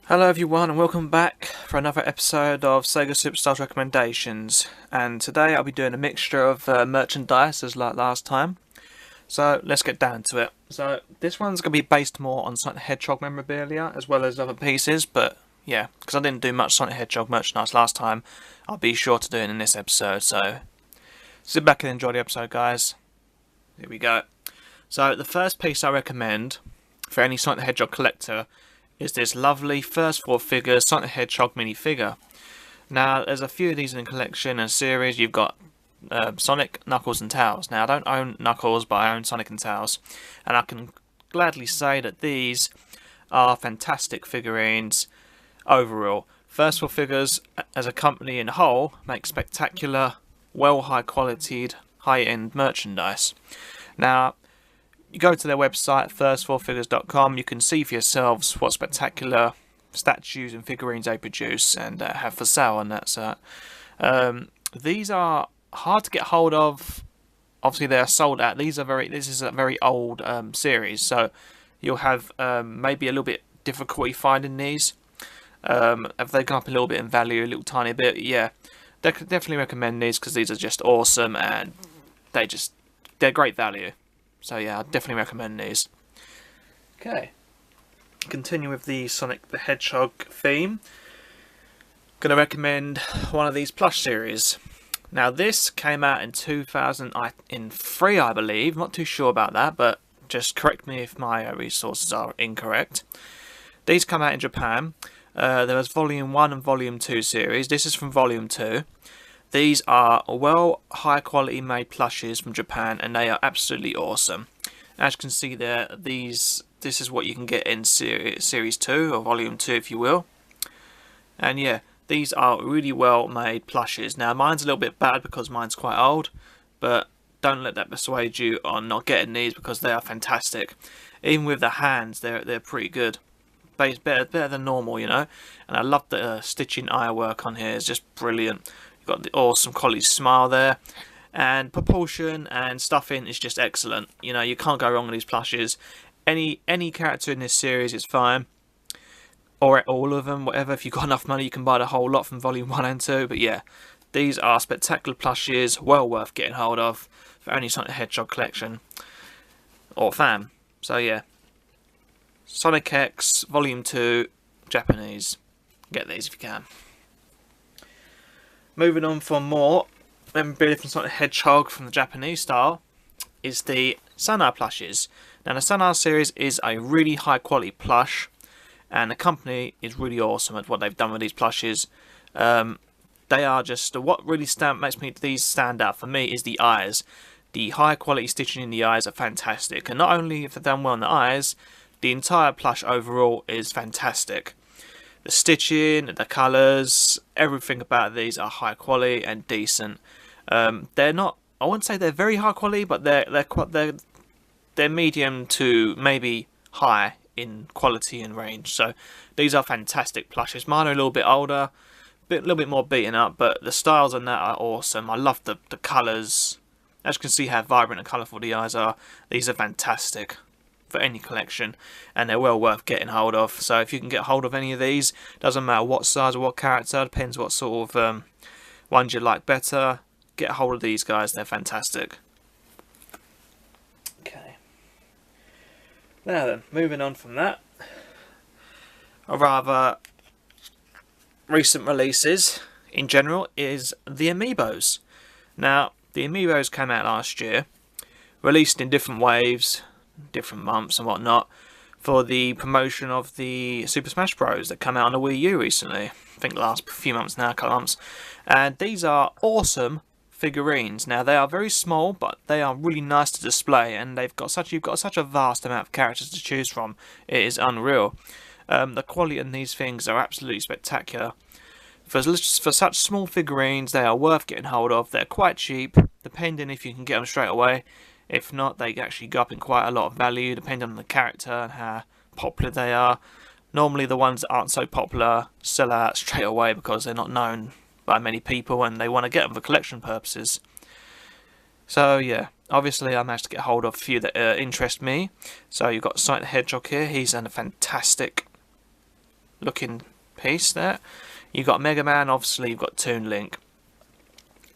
Hello everyone and welcome back for another episode of SegaSuperStar's recommendations, and today I'll be doing a mixture of merchandise as like last time. So let's get down to it. So this one's going to be based more on Sonic the Hedgehog memorabilia as well as other pieces, but yeah, because I didn't do much Sonic the Hedgehog merchandise last time, I'll be sure to do it in this episode, so sit back and enjoy the episode, guys. Here we go. So the first piece I recommend for any Sonic the Hedgehog collector is this lovely first four figures Sonic the Hedgehog minifigure. Now, there's a few of these in the collection and series. You've got Sonic, Knuckles and Tails. Now, I don't own Knuckles, but I own Sonic and Tails, and I can gladly say that these are fantastic figurines overall. First four figures, as a company in whole, make spectacular, well high-quality, high-end merchandise. Now, you go to their website, first4figures.com, you can see for yourselves what spectacular statues and figurines they produce and have for sale, and that's these are hard to get hold of. Obviously they are sold out. This is a very old series, so you'll have maybe a little bit difficulty finding these. Have they gone up a little bit in value, a little tiny bit? Yeah, definitely recommend these because these are just awesome and they're great value. So yeah, I definitely recommend these. Okay, continue with the Sonic the Hedgehog theme. Gonna recommend one of these plush series. Now this came out in 2003, I believe. Not too sure about that, but just correct me if my resources are incorrect. These come out in Japan. There was Volume 1 and Volume 2 series. This is from Volume 2. These are well high quality made plushes from Japan, and they are absolutely awesome. As you can see there, this is what you can get in series 2 or volume 2 if you will. And yeah, these are really well made plushes. Now mine's a little bit bad because mine's quite old, but don't let that persuade you on not getting these because they are fantastic. Even with the hands, they're pretty good. Better than normal, you know. And I love the stitching eye work on here. It's just brilliant. Got the awesome quality smile there, and proportion and stuffing is just excellent. You know, you can't go wrong with these plushes. Any character in this series is fine, or all of them, whatever. If you've got enough money, you can buy the whole lot from Volume 1 and 2. But yeah, these are spectacular plushes, well worth getting hold of for any Sonic the Hedgehog collection or fan. So yeah, Sonic X Volume 2 Japanese. Get these if you can. Moving on for more memorabilia from Sonic the Hedgehog from the Japanese style is the Sunnar plushes. Now the Sunnar series is a really high quality plush, and the company is really awesome at what they've done with these plushes. They are just, what really makes these stand out for me is the eyes. The high quality stitching in the eyes are fantastic, and not only have they done well in the eyes, the entire plush overall is fantastic. The stitching, the colours, everything about these are high quality and decent. They're not, I wouldn't say they're very high quality, but they're medium to maybe high in quality and range. So these are fantastic plushes. Mine are a little bit older, a little bit more beaten up, but the styles on that are awesome. I love the colours. As you can see how vibrant and colourful the eyes are. These are fantastic for any collection, and they're well worth getting hold of. So if you can get hold of any of these, doesn't matter what size or what character, depends what sort of ones you like better, get hold of these guys, they're fantastic. Okay, now then, moving on from that, a rather recent releases in general is the Amiibos. Now the Amiibos came out last year, released in different waves, different months and whatnot, for the promotion of the Super Smash Bros. That come out on the Wii U recently. I think the last few months now, a couple of months. And these are awesome figurines. Now they are very small, but they are really nice to display, and you've got such a vast amount of characters to choose from. It is unreal. The quality in these things are absolutely spectacular. For such small figurines, they are worth getting hold of. They're quite cheap, depending if you can get them straight away. If not, they actually go up in quite a lot of value depending on the character and how popular they are. Normally the ones that aren't so popular sell out straight away because they're not known by many people and they want to get them for collection purposes. So yeah, obviously I managed to get hold of a few that interest me. So you've got Sonic the Hedgehog here. He's in a fantastic looking piece there. You've got Mega Man, obviously you've got Toon Link.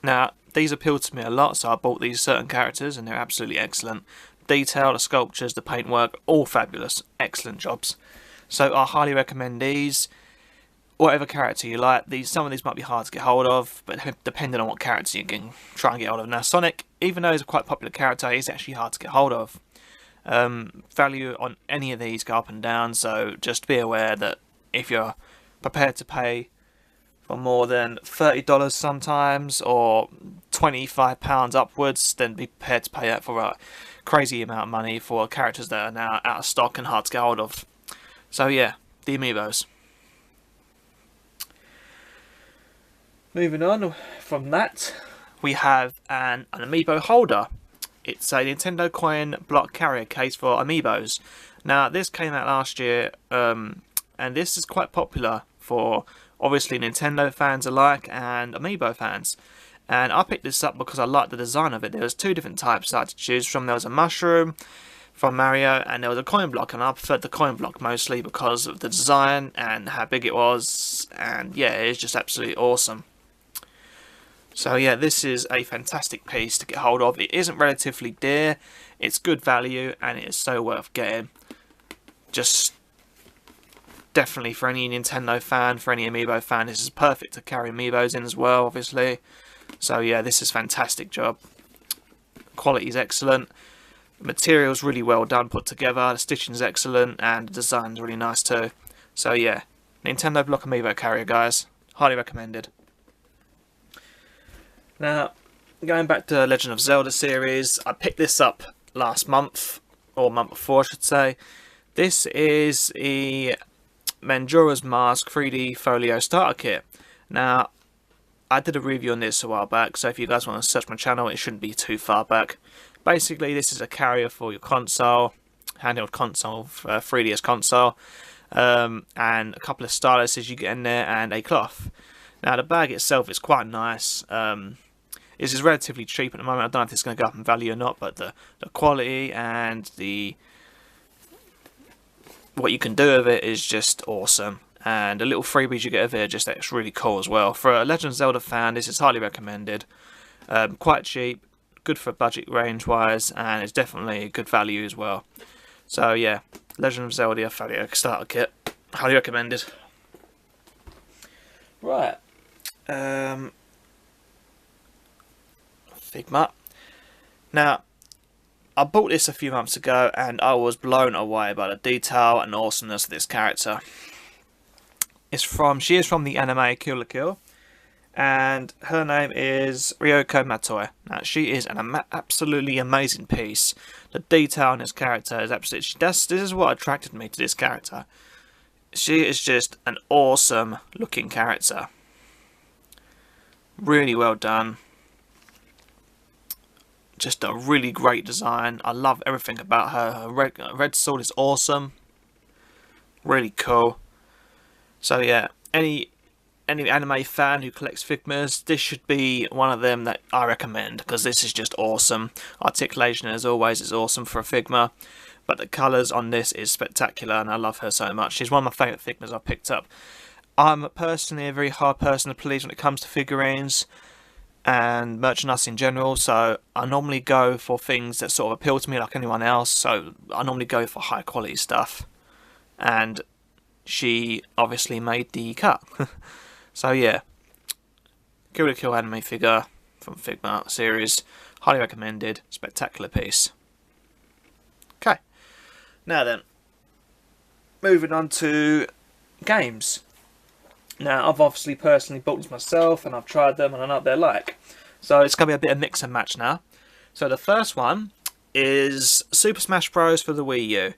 Now, these appeal to me a lot, so I bought these certain characters, and they're absolutely excellent. Detail, the sculptures, the paintwork, all fabulous. Excellent jobs. So I highly recommend these. Whatever character you like, some of these might be hard to get hold of, but depending on what character you can try and get hold of. Now, Sonic, even though he's a quite popular character, he's actually hard to get hold of. Value on any of these go up and down, so just be aware that if you're prepared to pay for more than $30 sometimes, or £25 upwards, then be prepared to pay that for a crazy amount of money for characters that are now out of stock and hard to get hold of. So yeah, the Amiibos. Moving on from that, we have an Amiibo holder. It's a Nintendo coin block carrier case for Amiibos. Now, this came out last year, and this is quite popular for obviously Nintendo fans alike and Amiibo fans. And I picked this up because I liked the design of it. There was two different types I had to choose from. There was a mushroom from Mario, and there was a coin block, and I preferred the coin block mostly because of the design and how big it was, and yeah, it's just absolutely awesome. So yeah, this is a fantastic piece to get hold of. It isn't relatively dear, it's good value, and it is so worth getting. Just definitely for any Nintendo fan, for any Amiibo fan, this is perfect to carry Amiibos in as well, obviously. So yeah, this is a fantastic job. Quality is excellent. The material's really well done, put together. The stitching is excellent, and the design's really nice too. So yeah, Nintendo Block Amiibo carrier, guys. Highly recommended. Now, going back to the Legend of Zelda series, I picked this up last month, or month before I should say. This is the Manjura's Mask 3D Folio Starter Kit. Now, I did a review on this a while back, so if you guys want to search my channel, it shouldn't be too far back. Basically, this is a carrier for your console, handheld console, 3DS console, and a couple of styluses you get in there, and a cloth. Now, the bag itself is quite nice. This is relatively cheap at the moment. I don't know if it's going to go up in value or not, but the quality and what you can do with it is just awesome. And the little freebies you get of it, it's really cool as well. For a Legend of Zelda fan, this is highly recommended. Quite cheap, good for budget range wise, and it's definitely good value as well. So yeah, Legend of Zelda Folio Starter Kit, highly recommended. Right, Figma. Now, I bought this a few months ago, and I was blown away by the detail and awesomeness of this character. She is from the anime Kill la Kill, and her name is Ryoko Matoi. Now, she is an absolutely amazing piece. The detail in this character is absolutely... This is what attracted me to this character. She is just an awesome looking character. Really well done. Just a really great design. I love everything about her. Her red sword is awesome. Really cool. So yeah, any anime fan who collects Figmas, this should be one of them that I recommend, because this is just awesome. Articulation, as always, is awesome for a Figma, but the colours on this is spectacular, and I love her so much. She's one of my favourite Figmas I've picked up. I'm personally a very hard person to please when it comes to figurines and merchandise in general, so I normally go for things that sort of appeal to me like anyone else, so I normally go for high quality stuff, and she obviously made the cut. So yeah, Kill la Kill anime figure from Figma series, highly recommended, spectacular piece. Okay, now then, moving on to games. Now, I've obviously personally bought these myself, and I've tried them, and I know what they're like. So it's going to be a bit of mix and match now. So the first one is Super Smash Bros. For the Wii U.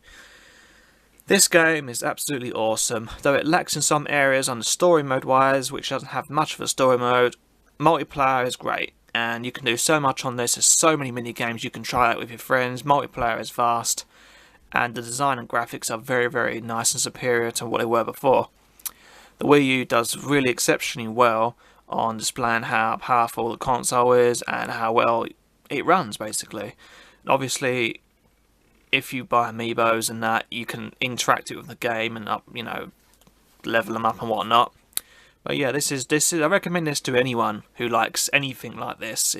This game is absolutely awesome, though it lacks in some areas on the story mode wise, which doesn't have much of a story mode. Multiplayer is great, and you can do so much on this. There's so many mini games you can try out with your friends. Multiplayer is vast, and the design and graphics are very, very nice and superior to what they were before. The Wii U does really exceptionally well on displaying how powerful the console is and how well it runs, basically. And obviously, if you buy Amiibos and that, you can interact it with the game and level them up and whatnot. But yeah, this is I recommend this to anyone who likes anything like this.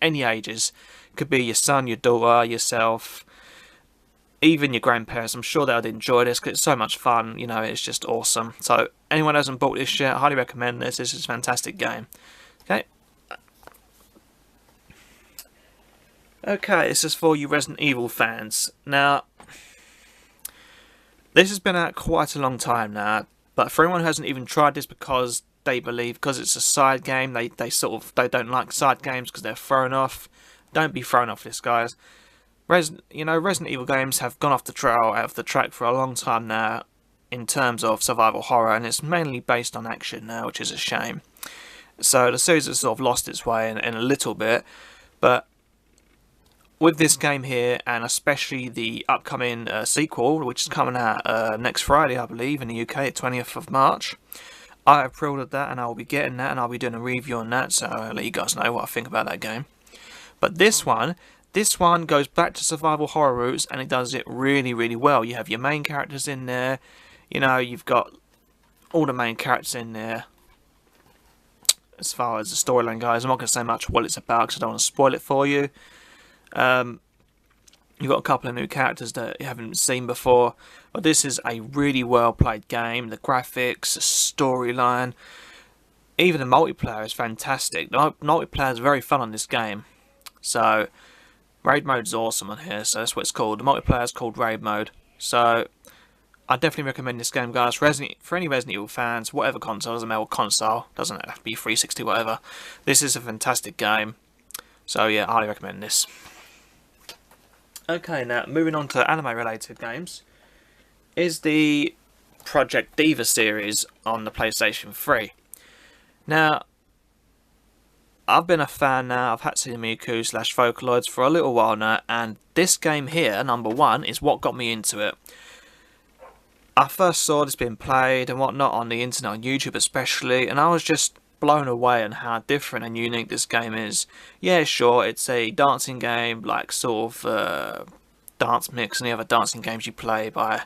Any ages. Could be your son, your daughter, yourself, even your grandparents. I'm sure they'd enjoy this because it's so much fun. You know, it's just awesome. So anyone who hasn't bought this yet, I highly recommend this. This is a fantastic game. Okay. Okay, this is for you Resident Evil fans. Now, this has been out quite a long time now, but for anyone who hasn't even tried this because they believe because it's a side game, they don't like side games because they're thrown off. Don't be thrown off this, guys. Resident Evil games have gone off the track for a long time now in terms of survival horror, and it's mainly based on action now, which is a shame. So the series has sort of lost its way in a little bit, but with this game here, and especially the upcoming sequel, which is coming out next Friday, I believe, in the UK, 20th of March, I have pre-ordered that, and I will be getting that, and I'll be doing a review on that, so I'll let you guys know what I think about that game. But this one goes back to survival horror roots, and it does it really, really well. You have your main characters in there, you know, you've got all the main characters in there. As far as the storyline goes, I'm not going to say much what it's about because I don't want to spoil it for you. You've got a couple of new characters that you haven't seen before, but this is a really well played game. The graphics, the storyline, even the multiplayer is fantastic. The multiplayer is very fun on this game. So raid mode is awesome on here, so that's what it's called. The multiplayer is called raid mode. So I definitely recommend this game, guys, for any Resident Evil fans, whatever console, doesn't matter what console, doesn't have to be 360, whatever. This is a fantastic game. So yeah, I highly recommend this. Okay, now moving on to anime-related games, is the Project Diva series on the PlayStation 3. Now, I've been a fan now of Hatsune Miku/Vocaloids for a little while now, and this game here, number one, is what got me into it. I first saw this being played and whatnot on the internet, on YouTube especially, and I was just blown away on how different and unique this game is. Yeah, sure, it's a dancing game, like sort of dance mix and the other dancing games you play by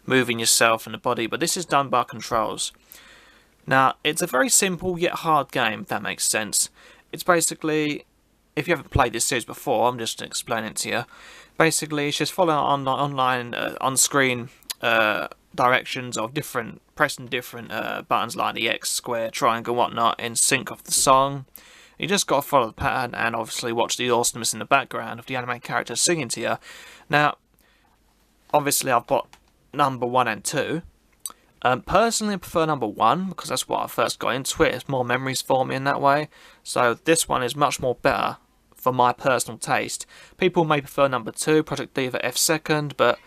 moving yourself and the body, but this is done by controls. Now, it's a very simple yet hard game, if that makes sense. It's basically, if you haven't played this series before, I'm just explaining it to you. Basically, it's just following online on-screen directions of pressing different buttons like the X, square, triangle, whatnot, in sync of the song. You just got to follow the pattern and obviously watch the awesomeness in the background of the anime characters singing to you. Now, obviously I've got number 1 and 2. Personally I prefer number 1 because that's what I first got into it. It's more memories for me in that way. So this one is much more better for my personal taste. People may prefer number 2, Project Diva F2nd, but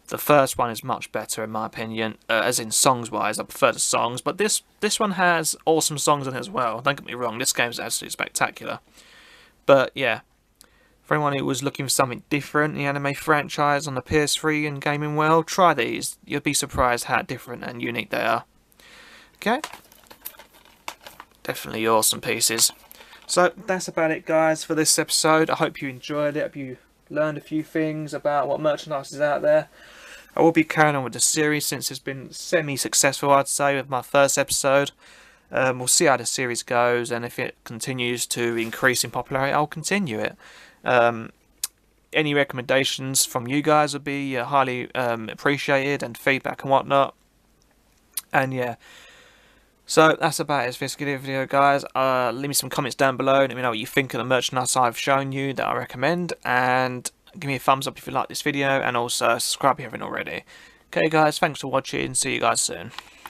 the first one is much better in my opinion, as in songs wise. I prefer the songs, but this one has awesome songs in it as well. Don't get me wrong, this game is absolutely spectacular. But yeah, for anyone who was looking for something different in the anime franchise on the PS3 and gaming world, try these. You'll be surprised how different and unique they are. Okay, definitely awesome pieces. So that's about it, guys, for this episode. I hope you enjoyed it. I hope you learned a few things about what merchandise is out there. I will be carrying on with the series since it's been semi-successful, I'd say, with my first episode. We'll see how the series goes, and if it continues to increase in popularity, I'll continue it. Any recommendations from you guys would be highly appreciated, and feedback and whatnot. And yeah, so that's about it for this video, guys. Leave me some comments down below, let me know what you think of the merchandise I've shown you that I recommend, and give me a thumbs up if you like this video, and also subscribe if you haven't already. Okay guys, thanks for watching, see you guys soon.